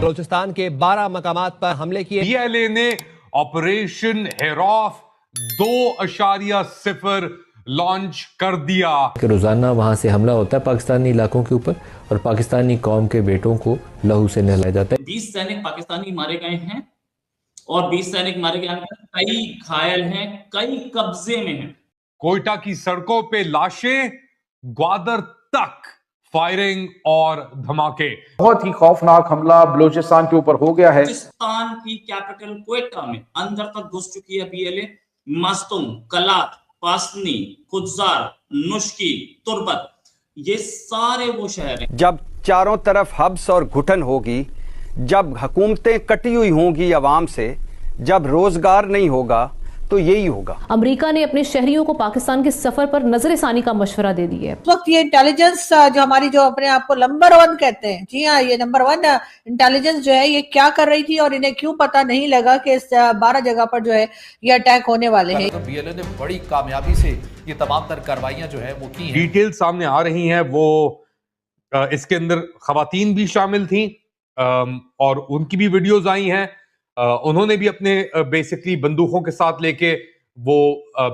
बलूचिस्तान के 12 मकामात पर हमले किए। बीएलए ने ऑपरेशन हेरॉफ 2.0 लॉन्च कर दिया। रोजाना वहां से हमला होता है पाकिस्तानी इलाकों के ऊपर और पाकिस्तानी कौम के बेटों को लहू से नहलाया जाता है। 20 सैनिक पाकिस्तानी मारे गए हैं और 20 सैनिक मारे गए हैं, कई घायल हैं, कई कब्जे में हैं। कोयटा की सड़कों पे लाशें, ग्वादर तक फायरिंग और धमाके। बहुत ही खौफनाक हमला बलूचिस्तान के ऊपर हो गया है। बलूचिस्तान की कैपिटल कोयटा में अंदर तक घुस चुकी है बीएलए। मस्तुम, कलात, पासनी, खुदजार, नुश्की, तुर्बत, ये सारे वो शहर हैं। जब चारों तरफ हब्स और घुटन होगी, जब हुकूमतें कटी हुई होंगी अवाम से, जब रोजगार नहीं होगा तो यही होगा। अमेरिका ने अपने शहरियों को पाकिस्तान के सफर पर नजरसानी का मशवरा दे दिया है। इस वक्त ये इंटेलिजेंस जो हमारी जो अपने आप को नंबर 1 कहते हैं, जी हाँ, ये नंबर 1 इंटेलिजेंस जो है ये क्या कर रही थी और इन्हें क्यों पता नहीं लगा कि इस 12 जगह पर जो है ये अटैक होने वाले हैं। तो बीएलए ने बड़ी कामयाबी से ये तमाम तर कार्रवाइयां जो है वो की हैं। डिटेल सामने आ रही हैं। वो इसके अंदर खवातीन भी शामिल थी और उनकी भी वीडियोस आई हैं। उन्होंने भी अपने बेसिकली बंदूकों के साथ लेके वो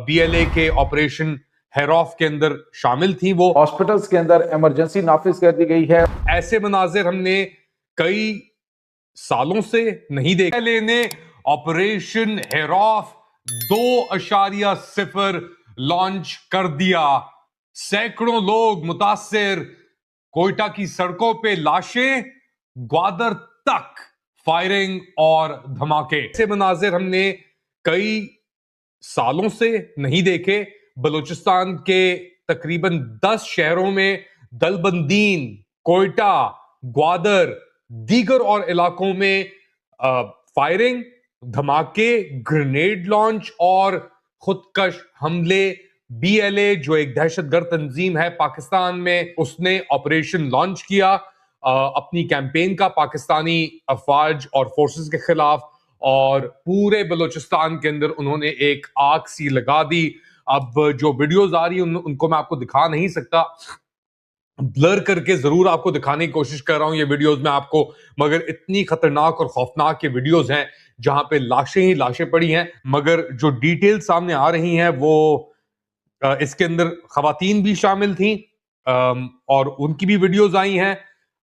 बीएलए के ऑपरेशन हेरॉफ के अंदर शामिल थी। वो हॉस्पिटल्स के अंदर इमरजेंसी नाफिज कर दी गई है। ऐसे मनाजिर हमने कई सालों से नहीं देखे। बीएलए ने ऑपरेशन हेरॉफ 2.0 लॉन्च कर दिया। सैकड़ों लोग मुतासिर, कोयटा की सड़कों पे लाशें, ग्वादर तक फायरिंग और धमाके। ऐसे मनाजिर हमने कई सालों से नहीं देखे। बलूचिस्तान के तकरीबन 10 शहरों में दलबंदीन, कोयटा, ग्वादर, दीगर और इलाकों में फायरिंग, धमाके, ग्रेनेड लॉन्च और खुदकश हमले। बीएलए जो एक दहशतगर्द तंजीम है पाकिस्तान में, उसने ऑपरेशन लॉन्च किया अपनी कैंपेन का पाकिस्तानी अफवाज और फोर्सेस के खिलाफ, और पूरे बलूचिस्तान के अंदर उन्होंने एक आग सी लगा दी। अब जो वीडियोस आ रही हैं उनको मैं आपको दिखा नहीं सकता, ब्लर करके जरूर आपको दिखाने की कोशिश कर रहा हूं ये वीडियोस में आपको, मगर इतनी खतरनाक और खौफनाक ये वीडियोस हैं जहां पे लाशें ही लाशें पड़ी हैं। मगर जो डिटेल सामने आ रही हैं वो इसके अंदर खवातीन भी शामिल थी और उनकी भी वीडियोस आई हैं।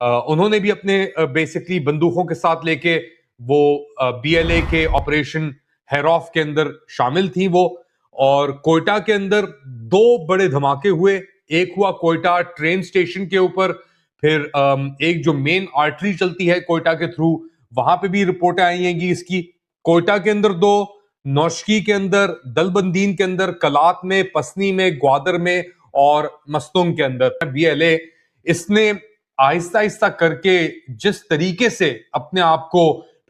उन्होंने भी अपने बेसिकली बंदूकों के साथ लेके वो बीएलए के ऑपरेशन हेरॉफ के अंदर शामिल थी वो। और कोयटा के अंदर 2 बड़े धमाके हुए। एक हुआ कोयटा ट्रेन स्टेशन के ऊपर, फिर एक जो मेन आर्टरी चलती है कोयटा के थ्रू, वहां पे भी रिपोर्टें आई हैं कि इसकी। कोयटा के अंदर 2, नौशकी के अंदर, दलबंदीन के अंदर, कलात में, पसनी में, ग्वादर में और मस्तूम के अंदर। बीएलए इसने आहिस्ता आहिस्ता करके जिस तरीके से अपने आप को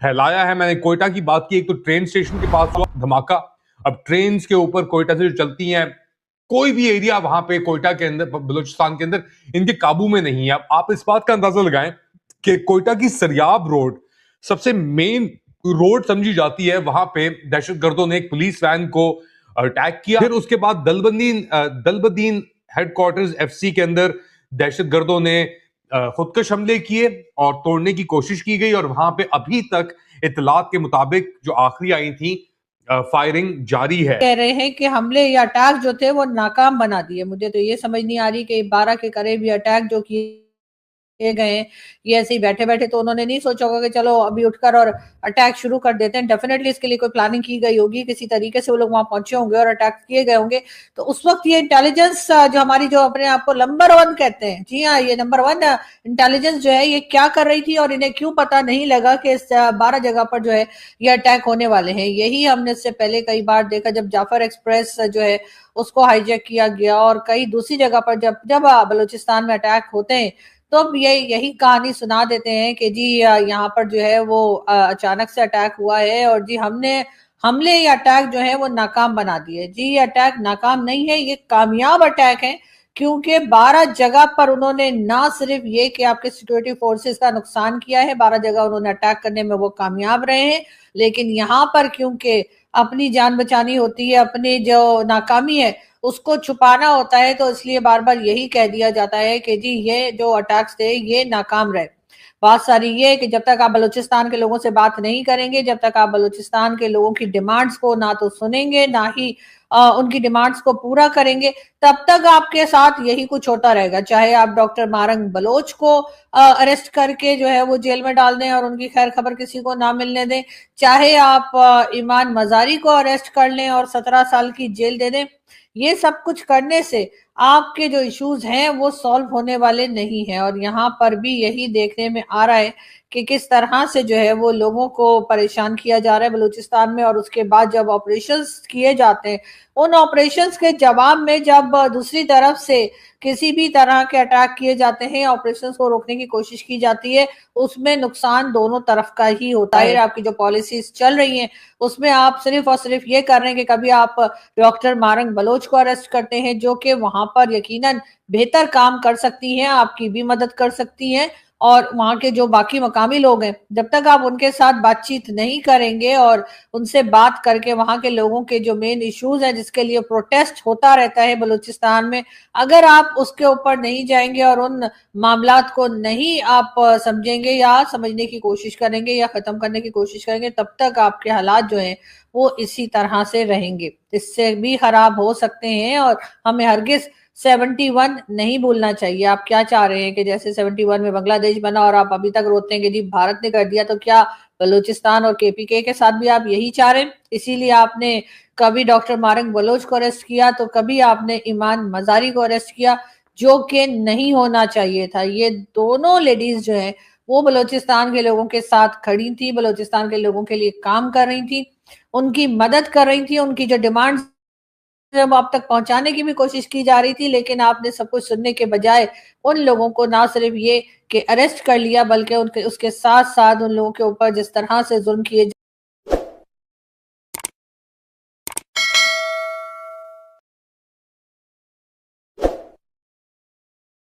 फैलाया है, मैंने कोयटा की बात की, एक तो ट्रेन स्टेशन के पास हुआ धमाका। अब ट्रेन के ऊपर कोयटा से जो चलती हैं, कोई भी एरिया वहां पे कोयटा के अंदर, बलूचिस्तान के अंदर इनके काबू में नहीं है। अब आप इस बात का अंदाजा लगाएं कि कोयटा की सरियाब रोड सबसे मेन रोड समझी जाती है, वहां पे दहशतगर्दों ने एक पुलिस वैन को अटैक किया। फिर उसके बाद दलबदीन हेडक्वार्टर्स एफसी के अंदर दहशतगर्दों ने खुदकश हमले किए और तोड़ने की कोशिश की गई, और वहां पे अभी तक इतलात के मुताबिक जो आखिरी आई थी फायरिंग जारी है। कह रहे हैं कि हमले या अटैक जो थे वो नाकाम बना दिए। मुझे तो ये समझ नहीं आ रही कि 12 के करीब ये अटैक जो किए गए, ये ऐसे ही बैठे बैठे तो उन्होंने नहीं सोचा होगा कि चलो अभी उठकर और अटैक शुरू कर देते हैं। डेफिनेटली इसके लिए कोई प्लानिंग की गई होगी, किसी तरीके से वो लोग वहां पहुंचे होंगे और अटैक किए गए होंगे। तो उस वक्त ये इंटेलिजेंस जो हमारी जो अपने आप को नंबर 1 कहते हैं, जी हाँ, ये नंबर 1 इंटेलिजेंस जो है ये क्या कर रही थी और इन्हें क्यों पता नहीं लगा कि इस 12 जगह पर जो है ये अटैक होने वाले हैं। यही हमने इससे पहले कई बार देखा, जब जाफर एक्सप्रेस जो है उसको हाईजैक किया गया और कई दूसरी जगह पर जब बलूचिस्तान में अटैक होते हैं तो अब यही कहानी सुना देते हैं कि जी यहाँ पर जो है वो अचानक से अटैक हुआ है और जी हमने हमले या अटैक जो है वो नाकाम बना दिए। जी ये अटैक नाकाम नहीं है, ये कामयाब अटैक है, क्योंकि 12 जगह पर उन्होंने ना सिर्फ ये कि आपके सिक्योरिटी फोर्सेस का नुकसान किया है, 12 जगह उन्होंने अटैक करने में वो कामयाब रहे हैं, लेकिन यहाँ पर क्योंकि अपनी जान बचानी होती है, अपनी जो नाकामी है उसको छुपाना होता है, तो इसलिए बार बार यही कह दिया जाता है कि जी ये जो अटैक्स थे ये नाकाम रहे। बात सारी ये है कि जब तक आप बलूचिस्तान के लोगों से बात नहीं करेंगे, जब तक आप बलूचिस्तान के लोगों की डिमांड्स को ना तो सुनेंगे, ना ही उनकी डिमांड्स को पूरा करेंगे, तब तक आपके साथ यही कुछ होता रहेगा। चाहे आप डॉक्टर मारंग बलोच को अरेस्ट करके जो है वो जेल में डाल दें और उनकी खैर खबर किसी को ना मिलने दें, चाहे आप ईमान मजारी को अरेस्ट कर लें और 17 साल की जेल दे दें, ये सब कुछ करने से आपके जो इश्यूज हैं वो सॉल्व होने वाले नहीं हैं। और यहाँ पर भी यही देखने में आ रहा है कि किस तरह से जो है वो लोगों को परेशान किया जा रहा है बलूचिस्तान में। और उसके बाद जब ऑपरेशंस किए जाते हैं, उन ऑपरेशंस के जवाब में जब दूसरी तरफ से किसी भी तरह के अटैक किए जाते हैं, ऑपरेशंस को रोकने की कोशिश की जाती है, उसमें नुकसान दोनों तरफ का ही होता है। आपकी जो पॉलिसीज चल रही हैं उसमें आप सिर्फ और सिर्फ ये कर रहे हैं कि कभी आप डॉक्टर मारंग बलोच को अरेस्ट करते हैं जो कि वहां पर यकीनन बेहतर काम कर सकती हैं, आपकी भी मदद कर सकती हैं, और वहां के जो बाकी मकामी लोग हैं, जब तक आप उनके साथ बातचीत नहीं करेंगे और उनसे बात करके वहां के लोगों के जो मेन इश्यूज हैं जिसके लिए प्रोटेस्ट होता रहता है बलूचिस्तान में, अगर आप उसके ऊपर नहीं जाएंगे और उन मामलात को नहीं आप समझेंगे या समझने की कोशिश करेंगे या खत्म करने की कोशिश करेंगे, तब तक आपके हालात जो हैं वो इसी तरह से रहेंगे, इससे भी खराब हो सकते हैं। और हमें हरगिज 71 नहीं भूलना चाहिए। आप क्या चाह रहे हैं कि जैसे 71 में बांग्लादेश बना और आप अभी तक रोते हैं कि जी भारत ने कर दिया, तो क्या बलूचिस्तान और केपीके के साथ भी आप यही चाह रहे हैं? इसीलिए आपने कभी डॉक्टर मारंग बलोच को अरेस्ट किया तो कभी आपने ईमान मजारी को अरेस्ट किया, जो कि नहीं होना चाहिए था। ये दोनों लेडीज जो है वो बलूचिस्तान के लोगों के साथ खड़ी थी, बलूचिस्तान के लोगों के लिए काम कर रही थी, उनकी मदद कर रही थी, उनकी जो डिमांड जब आप तक पहुंचाने की भी कोशिश की जा रही थी, लेकिन आपने सब कुछ सुनने के बजाय उन लोगों को ना सिर्फ ये कि अरेस्ट कर लिया, बल्कि उनके उसके साथ साथ उन लोगों के ऊपर जिस तरह से जुल्म किए